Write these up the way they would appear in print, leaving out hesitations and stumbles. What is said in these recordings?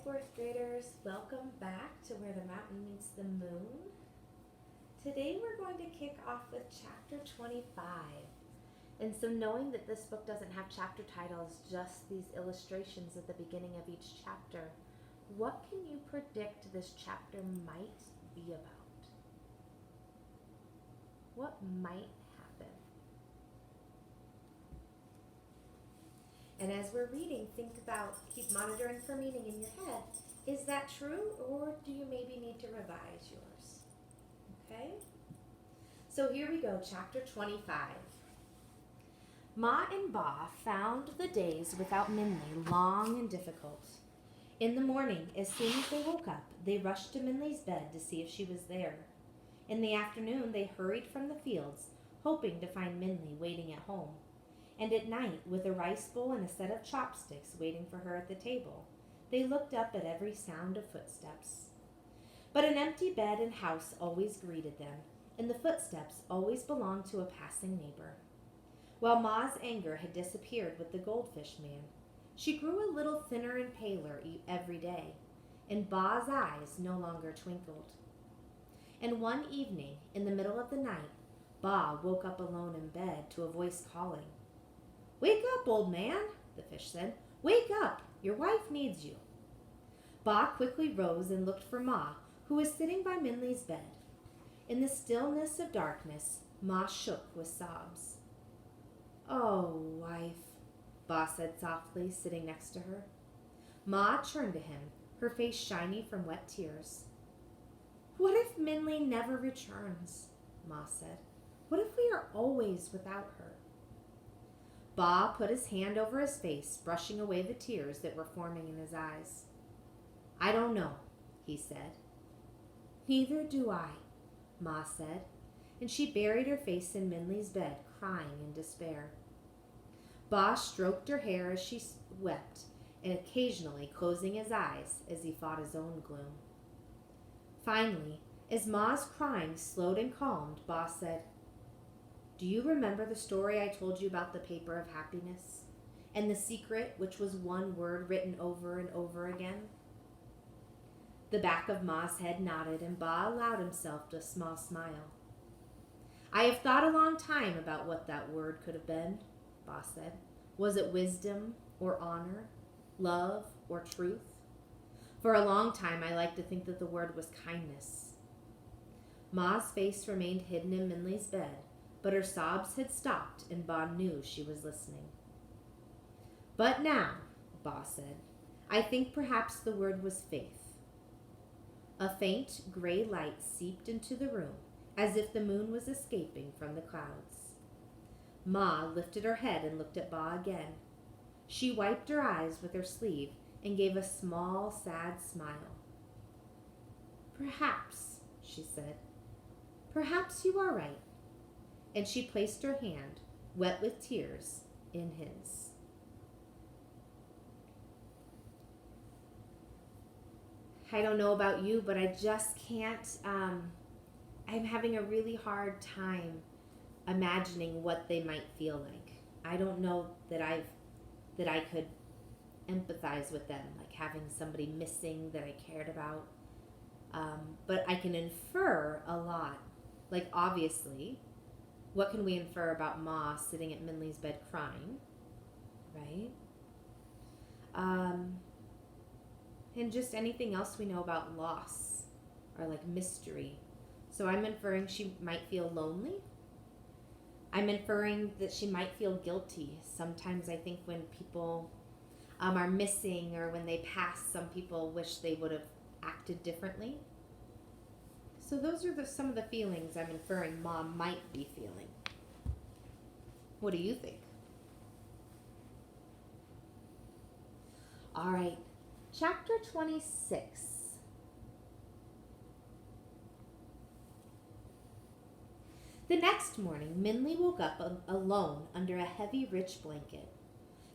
fourth graders, welcome back to Where the Mountain Meets the Moon. Today we're going to kick off with chapter 25. And so knowing that this book doesn't have chapter titles, just these illustrations at the beginning of each chapter, what can you predict this chapter might be about? What might happen? And as we're reading, think about, keep monitoring for meaning in your head. Is that true, or do you maybe need to revise yours? Okay? So here we go, chapter 25. Ma and Ba found the days without Minli long and difficult. In the morning, as soon as they woke up, they rushed to Minli's bed to see if she was there. In the afternoon, they hurried from the fields, hoping to find Minli waiting at home. And at night, with a rice bowl and a set of chopsticks waiting for her at the table, they looked up at every sound of footsteps. But an empty bed and house always greeted them, and the footsteps always belonged to a passing neighbor. While Ma's anger had disappeared with the goldfish man, she grew a little thinner and paler every day, and Ba's eyes no longer twinkled. And one evening, in the middle of the night, Ba woke up alone in bed to a voice calling. "Wake up, old man," the fish said. "Wake up, your wife needs you." Ba quickly rose and looked for Ma, who was sitting by Minli's bed. In the stillness of darkness, Ma shook with sobs. "Oh, wife," Ba said softly, sitting next to her. Ma turned to him, her face shiny from wet tears. "What if Minli never returns?" Ma said. "What if we are always without her?" Ba put his hand over his face, brushing away the tears that were forming in his eyes. "I don't know," he said. "Neither do I," Ma said, and she buried her face in Minli's bed, crying in despair. Ba stroked her hair as she wept, and occasionally closing his eyes as he fought his own gloom. Finally, as Ma's crying slowed and calmed, Ba said, "Do you remember the story I told you about the paper of happiness, and the secret which was one word written over and over again?" The back of Ma's head nodded, and Ba allowed himself a small smile. "I have thought a long time about what that word could have been," Ba said. "Was it wisdom or honor, love or truth? For a long time I liked to think that the word was kindness." Ma's face remained hidden in Minli's bed, but her sobs had stopped, and Ba knew she was listening. "But now," Ba said, "I think perhaps the word was faith." A faint gray light seeped into the room, as if the moon was escaping from the clouds. Ma lifted her head and looked at Ba again. She wiped her eyes with her sleeve and gave a small, sad smile. "Perhaps," she said, "perhaps you are right." And she placed her hand, wet with tears, in his. I don't know about you, but I just can't, I'm having a really hard time imagining what they might feel like. I don't know that I could empathize with them, like having somebody missing that I cared about. But I can infer a lot. Like, obviously, what can we infer about Ma sitting at Minli's bed crying, right? And just anything else we know about loss or like mystery. So I'm inferring she might feel lonely. I'm inferring that she might feel guilty. Sometimes I think when people are missing or when they pass, some people wish they would have acted differently. So those are some of the feelings I'm inferring Mom might be feeling. What do you think? All right, chapter 26. The next morning, Minli woke up alone under a heavy, rich blanket.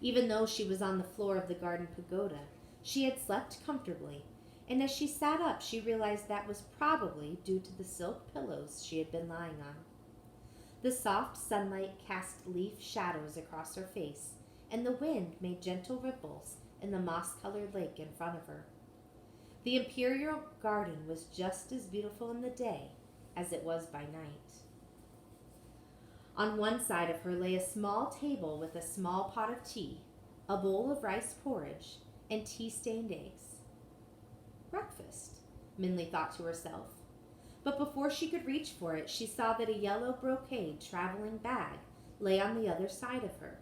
Even though she was on the floor of the garden pagoda, she had slept comfortably, and as she sat up, she realized that was probably due to the silk pillows she had been lying on. The soft sunlight cast leaf shadows across her face, and the wind made gentle ripples in the moss-colored lake in front of her. The imperial garden was just as beautiful in the day as it was by night. On one side of her lay a small table with a small pot of tea, a bowl of rice porridge, and tea-stained eggs. Breakfast, Minley thought to herself. But before she could reach for it, she saw that a yellow brocade traveling bag lay on the other side of her.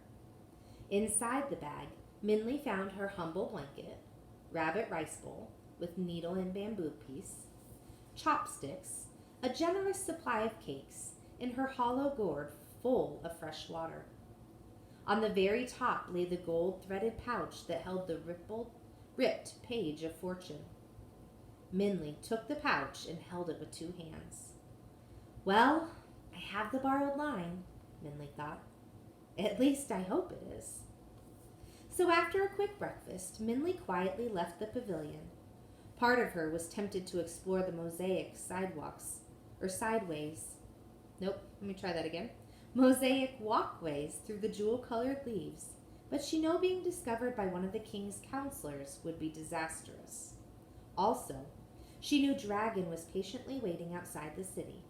Inside the bag, Minley found her humble blanket, rabbit rice bowl with needle and bamboo piece, chopsticks, a generous supply of cakes, and her hollow gourd full of fresh water. On the very top lay the gold-threaded pouch that held the ripped page of fortune. Minley took the pouch and held it with two hands. Well, I have the borrowed line, Minley thought. At least I hope it is. So after a quick breakfast, Minley quietly left the pavilion. Part of her was tempted to explore the mosaic mosaic walkways through the jewel-colored leaves, but she knew being discovered by one of the king's counselors would be disastrous. Also, she knew Dragon was patiently waiting outside the city.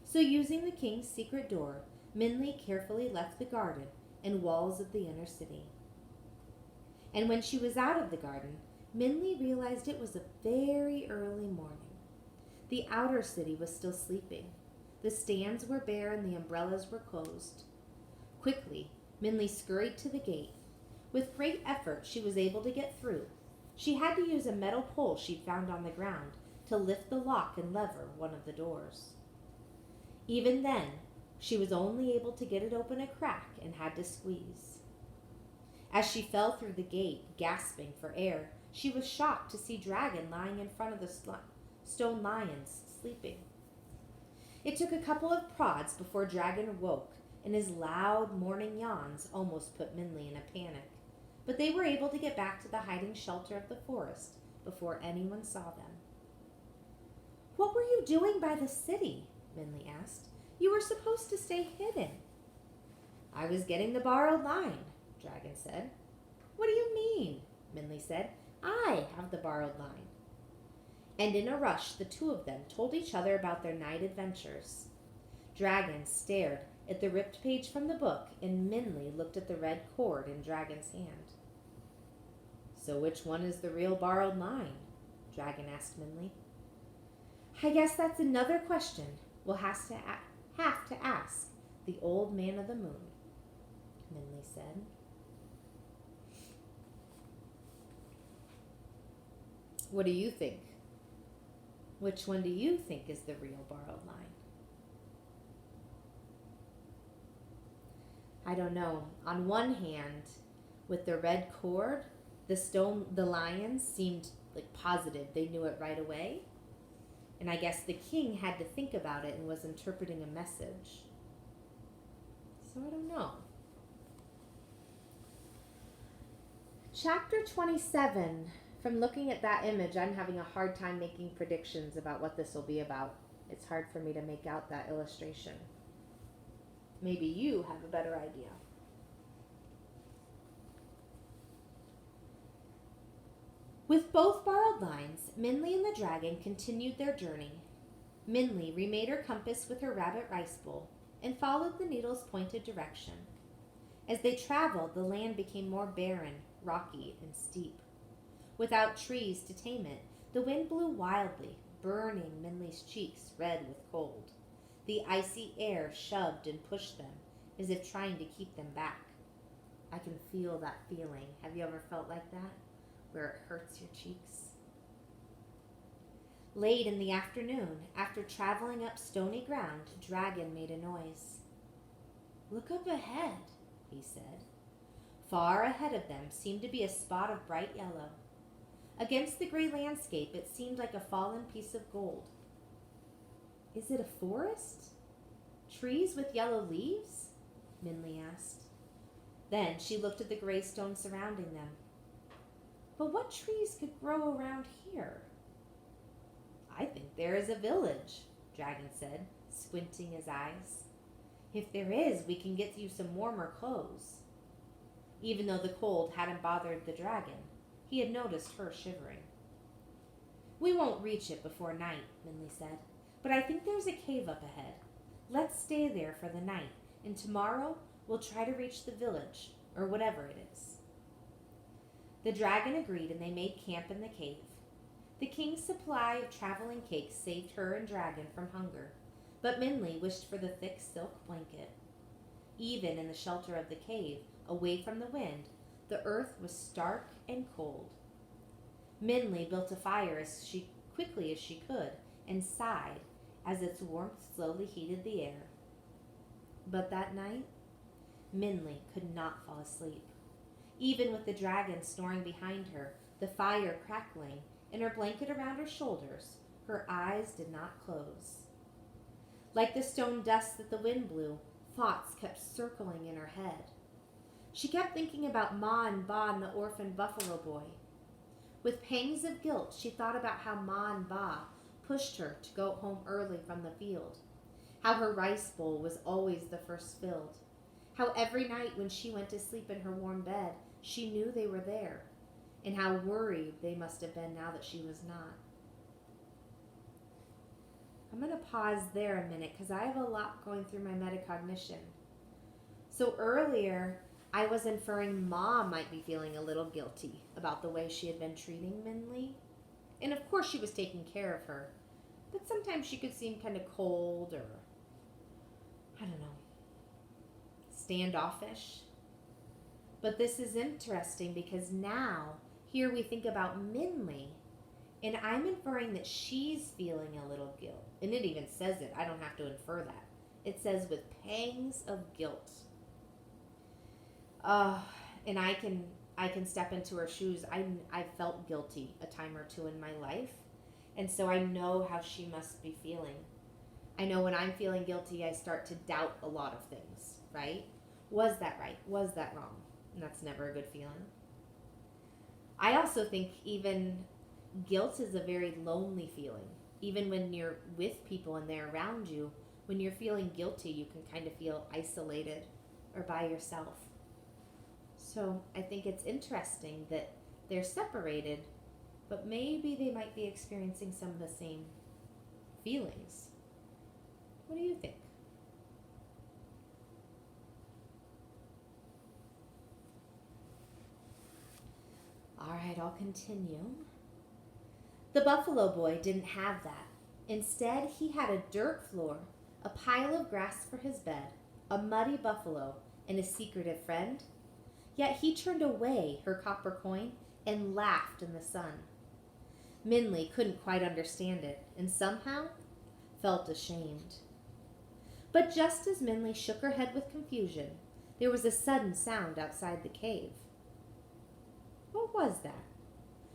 So using the king's secret door, Minley carefully left the garden and walls of the inner city. And when she was out of the garden, Minley realized it was a very early morning. The outer city was still sleeping. The stands were bare and the umbrellas were closed. Quickly, Minley scurried to the gate. With great effort, she was able to get through. She had to use a metal pole she'd found on the ground to lift the lock and lever one of the doors. Even then, she was only able to get it open a crack and had to squeeze. As she fell through the gate, gasping for air, she was shocked to see Dragon lying in front of the stone lions, sleeping. It took a couple of prods before Dragon awoke, and his loud morning yawns almost put Minley in a panic. But they were able to get back to the hiding shelter of the forest before anyone saw them. What were you doing by the city? Minley asked. You were supposed to stay hidden. I was getting the borrowed line, Dragon said. What do you mean? Minley said. I have the borrowed line. And in a rush, the two of them told each other about their night adventures. Dragon stared at the ripped page from the book, and Minley looked at the red cord in Dragon's hand. So which one is the real borrowed line? Dragon asked Minley. I guess that's another question we'll have to ask the old man of the moon, Minley said. What do you think? Which one do you think is the real borrowed line? I don't know. On one hand, with the red cord, the lions seemed like positive. They knew it right away. And I guess the king had to think about it and was interpreting a message. So I don't know. Chapter 27. From looking at that image, I'm having a hard time making predictions about what this will be about. It's hard for me to make out that illustration. Maybe you have a better idea. With both borrowed lines, Minley and the dragon continued their journey. Minley remade her compass with her rabbit rice bowl and followed the needle's pointed direction. As they traveled, the land became more barren, rocky, and steep. Without trees to tame it, the wind blew wildly, burning Minley's cheeks red with cold. The icy air shoved and pushed them, as if trying to keep them back. I can feel that feeling. Have you ever felt like that? Where it hurts your cheeks? Late in the afternoon, after traveling up stony ground, Dragon made a noise. Look up ahead, he said. Far ahead of them seemed to be a spot of bright yellow. Against the gray landscape, it seemed like a fallen piece of gold. Is it a forest? Trees with yellow leaves? Minley asked. Then she looked at the gray stone surrounding them. But what trees could grow around here? I think there is a village, Dragon said, squinting his eyes. If there is, we can get you some warmer clothes. Even though the cold hadn't bothered the dragon, he had noticed her shivering. We won't reach it before night, Minley said, but I think there's a cave up ahead. Let's stay there for the night, and tomorrow we'll try to reach the village, or whatever it is. The dragon agreed, and they made camp in the cave. The king's supply of traveling cakes saved her and Dragon from hunger, but Minley wished for the thick silk blanket. Even in the shelter of the cave, away from the wind, the earth was stark and cold. Minley built a fire as quickly as she could and sighed as its warmth slowly heated the air. But that night, Minley could not fall asleep. Even with the dragon snoring behind her, the fire crackling, and her blanket around her shoulders, her eyes did not close. Like the stone dust that the wind blew, thoughts kept circling in her head. She kept thinking about Ma and Ba and the orphan buffalo boy. With pangs of guilt, she thought about how Ma and Ba pushed her to go home early from the field, how her rice bowl was always the first filled, how every night when she went to sleep in her warm bed, she knew they were there, and how worried they must have been now that she was not. I'm going to pause there a minute because I have a lot going through my metacognition. So earlier, I was inferring Ma might be feeling a little guilty about the way she had been treating Minley. And of course she was taking care of her, but sometimes she could seem kind of cold or, I don't know, standoffish. But this is interesting because now, here we think about Minley, and I'm inferring that she's feeling a little guilt. And it even says it. I don't have to infer that. It says with pangs of guilt. And I can step into her shoes. I felt guilty a time or two in my life. And so I know how she must be feeling. I know when I'm feeling guilty, I start to doubt a lot of things, right? Was that right? Was that wrong? And that's never a good feeling. I also think even guilt is a very lonely feeling. Even when you're with people and they're around you, when you're feeling guilty, you can kind of feel isolated or by yourself. So I think it's interesting that they're separated, but maybe they might be experiencing some of the same feelings. What do you think? All right, I'll continue. The buffalo boy didn't have that. Instead, he had a dirt floor, a pile of grass for his bed, a muddy buffalo, and a secretive friend. Yet he turned away her copper coin and laughed in the sun. Minley couldn't quite understand it, and somehow felt ashamed. But just as Minley shook her head with confusion, there was a sudden sound outside the cave. What was that?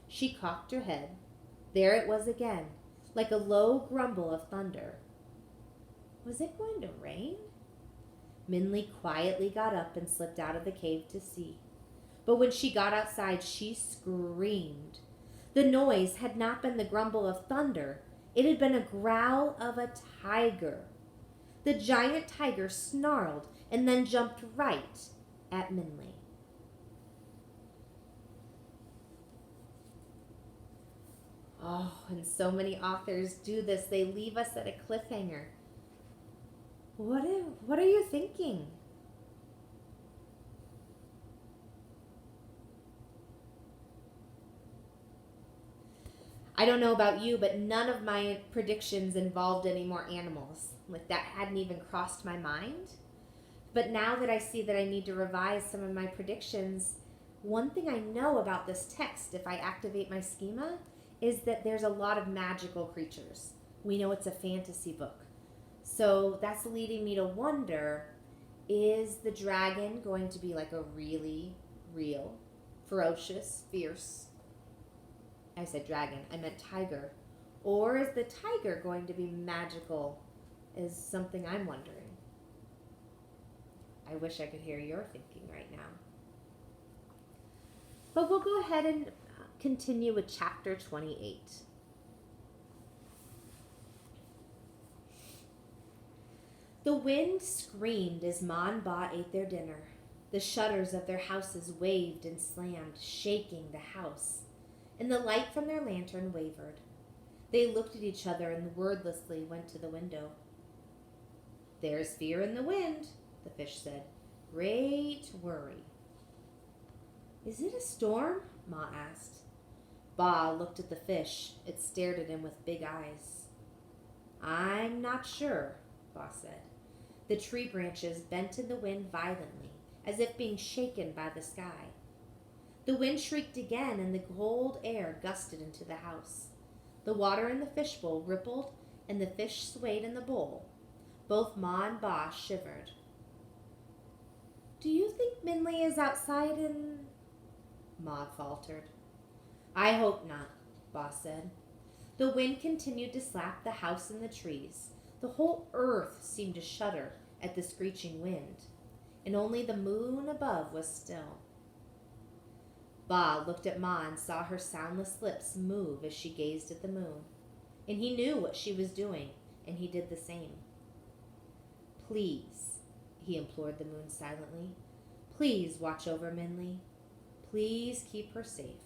She cocked her head. There it was again, like a low grumble of thunder. Was it going to rain? Minley quietly got up and slipped out of the cave to see. But when she got outside, she screamed. The noise had not been the grumble of thunder. It had been a growl of a tiger. The giant tiger snarled and then jumped right at Minley. Oh, and so many authors do this. They leave us at a cliffhanger. What are you thinking? I don't know about you, but none of my predictions involved any more animals. Like, that hadn't even crossed my mind. But now that I see that I need to revise some of my predictions, one thing I know about this text, if I activate my schema, is that there's a lot of magical creatures. We know it's a fantasy book. So that's leading me to wonder, is the dragon going to be like a really real, ferocious, fierce, I said dragon, I meant tiger. Or is the tiger going to be magical, is something I'm wondering. I wish I could hear your thinking right now. But we'll go ahead and continue with chapter 28. The wind screamed as Ma and Ba ate their dinner. The shutters of their houses waved and slammed, shaking the house, and the light from their lantern wavered. They looked at each other and wordlessly went to the window. "There's fear in the wind," the fish said. "Great worry." "Is it a storm?" Ma asked. Ba looked at the fish. It stared at him with big eyes. "I'm not sure," Ba said. The tree branches bent in the wind violently, as if being shaken by the sky. The wind shrieked again, and the cold air gusted into the house. The water in the fishbowl rippled, and the fish swayed in the bowl. Both Ma and Ba shivered. "Do you think Minley is outside in—" Ma faltered. "I hope not," Ba said. The wind continued to slap the house and the trees. The whole earth seemed to shudder at the screeching wind, and only the moon above was still. Ba looked at Ma and saw her soundless lips move as she gazed at the moon, and he knew what she was doing, and he did the same. "Please," he implored the moon silently, "please watch over Minley. Please keep her safe."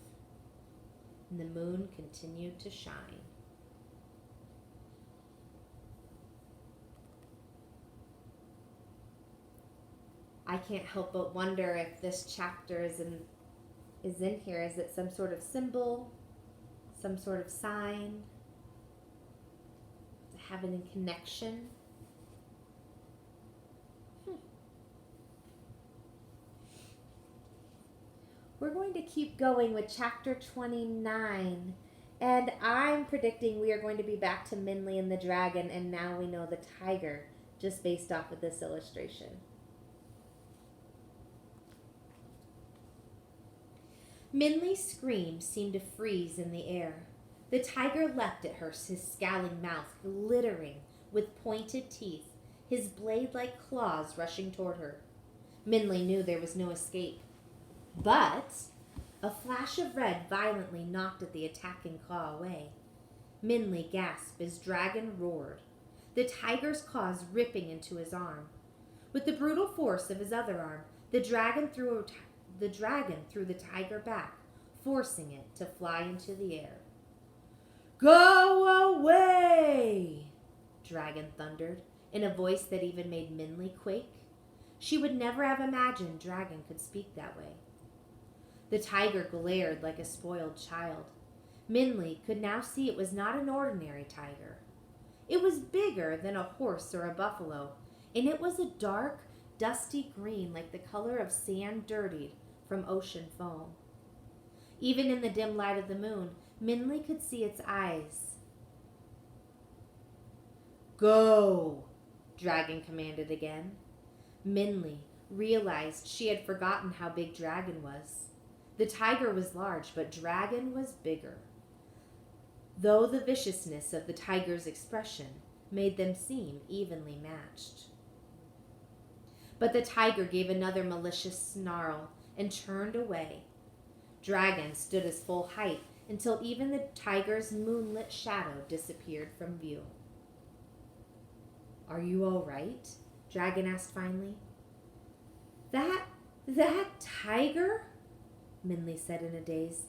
And the moon continued to shine. I can't help but wonder if this chapter is in here. Is it some sort of symbol, some sort of sign? Does it have any connection? We're going to keep going with chapter 29. And I'm predicting we are going to be back to Minley and the dragon, and now we know the tiger, just based off of this illustration. Minley's scream seemed to freeze in the air. The tiger leapt at her, his scowling mouth glittering with pointed teeth, his blade-like claws rushing toward her. Minley knew there was no escape. But a flash of red violently knocked at the attacking claw away. Minley gasped as Dragon roared, the tiger's claws ripping into his arm. With the brutal force of his other arm, the dragon threw the tiger back, forcing it to fly into the air. "Go away!" Dragon thundered, in a voice that even made Minley quake. She would never have imagined Dragon could speak that way. The tiger glared like a spoiled child. Minley could now see it was not an ordinary tiger. It was bigger than a horse or a buffalo, and it was a dark, dusty green like the color of sand dirtied from ocean foam. Even in the dim light of the moon, Minley could see its eyes. "Go!" Dragon commanded again. Minley realized she had forgotten how big Dragon was. The tiger was large, but Dragon was bigger, though the viciousness of the tiger's expression made them seem evenly matched. But the tiger gave another malicious snarl and turned away. Dragon stood his full height until even the tiger's moonlit shadow disappeared from view. "Are you all right?" Dragon asked finally. That tiger?" Minley said in a daze.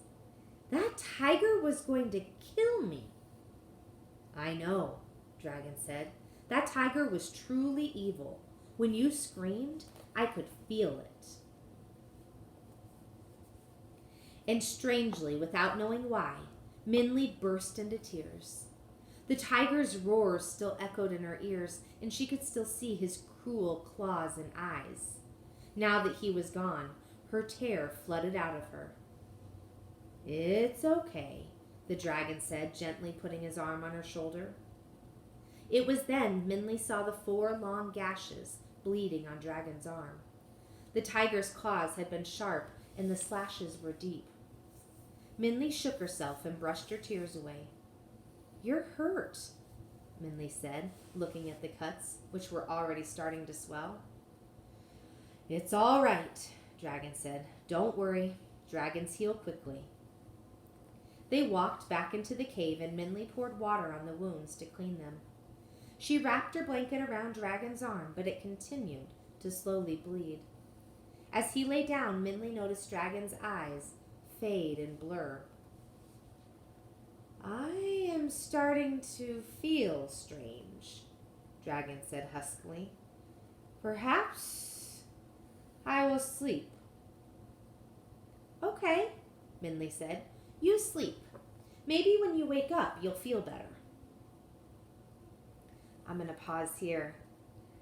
"That tiger was going to kill me." "I know," Dragon said. "That tiger was truly evil. When you screamed, I could feel it." And strangely, without knowing why, Minley burst into tears. The tiger's roars still echoed in her ears, and she could still see his cruel claws and eyes. Now that he was gone, her terror flooded out of her. "It's okay," the dragon said, gently putting his arm on her shoulder. It was then Minley saw the 4 long gashes bleeding on Dragon's arm. The tiger's claws had been sharp, and the slashes were deep. Minley shook herself and brushed her tears away. "You're hurt," Minley said, looking at the cuts, which were already starting to swell. "It's all right," Dragon said. "Don't worry. Dragons heal quickly." They walked back into the cave, and Minley poured water on the wounds to clean them. She wrapped her blanket around Dragon's arm, but it continued to slowly bleed. As he lay down, Minley noticed Dragon's eyes fade and blur. I am starting to feel strange, Dragon said huskily. Perhaps I will sleep. Okay, Minley said. You sleep. Maybe when you wake up, you'll feel better. I'm going to pause here.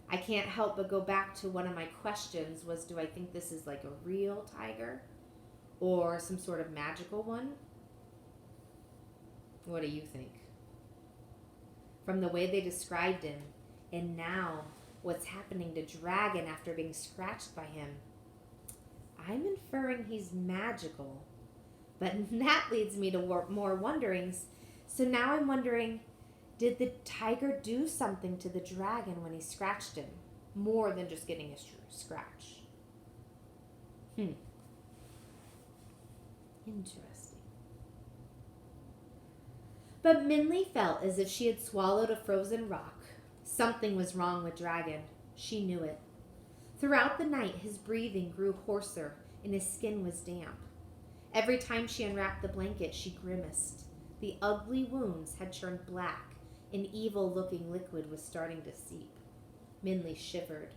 I can't help but go back to one of my questions was, do I think this is like a real tiger or some sort of magical one? What do you think? From the way they described him, and now what's happening to Dragon after being scratched by him, I'm inferring he's magical. But that leads me to more wonderings. So now I'm wondering, did the tiger do something to the dragon when he scratched him? More than just getting a scratch. Interesting. But Minley felt as if she had swallowed a frozen rock. Something was wrong with Dragon. She knew it. Throughout the night, his breathing grew hoarser and his skin was damp. Every time she unwrapped the blanket, she grimaced. The ugly wounds had turned black. An evil-looking liquid was starting to seep. Minley shivered,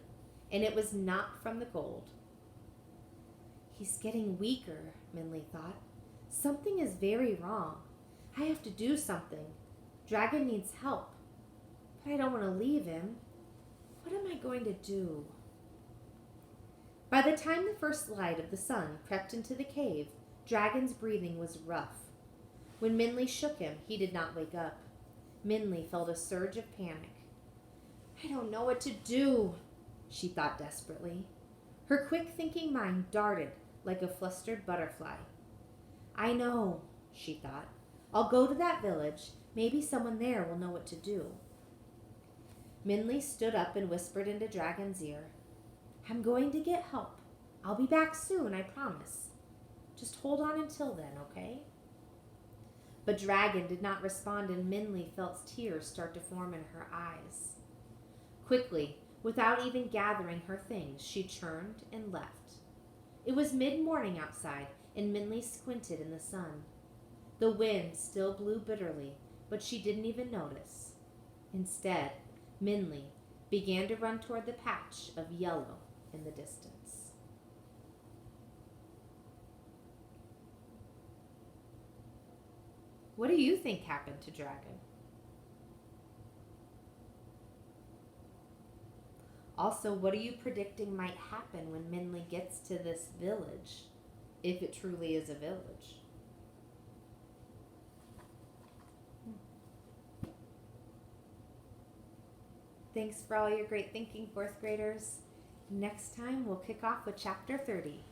and it was not from the cold. He's getting weaker, Minley thought. Something is very wrong. I have to do something. Dragon needs help. But I don't want to leave him. What am I going to do? By the time the first light of the sun crept into the cave, Dragon's breathing was rough. When Minley shook him, he did not wake up. Minley felt a surge of panic. I don't know what to do, she thought desperately. Her quick-thinking mind darted like a flustered butterfly. I know, she thought. I'll go to that village. Maybe someone there will know what to do. Minley stood up and whispered into Dragon's ear. I'm going to get help. I'll be back soon, I promise. Just hold on until then, okay? But Dragon did not respond, and Minley felt tears start to form in her eyes. Quickly, without even gathering her things, she turned and left. It was mid-morning outside, and Minley squinted in the sun. The wind still blew bitterly, but she didn't even notice. Instead, Minley began to run toward the patch of yellow in the distance. What do you think happened to Dragon? Also, what are you predicting might happen when Minley gets to this village, if it truly is a village? Thanks for all your great thinking, fourth graders. Next time, we'll kick off with Chapter 30.